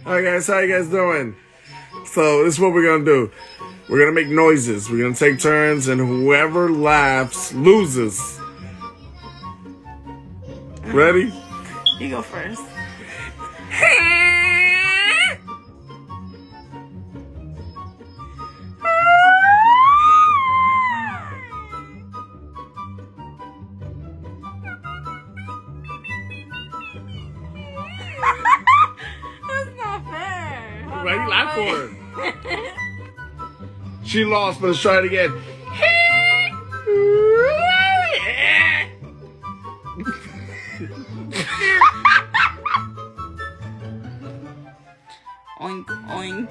Alright guys, how you guys doing? So this is what we're gonna do. We're gonna make noises. We're gonna take turns and whoever laughs loses. Ready? You go first. That's not fair. Why you laugh for her? She lost, but let's try it again. Oink, oink.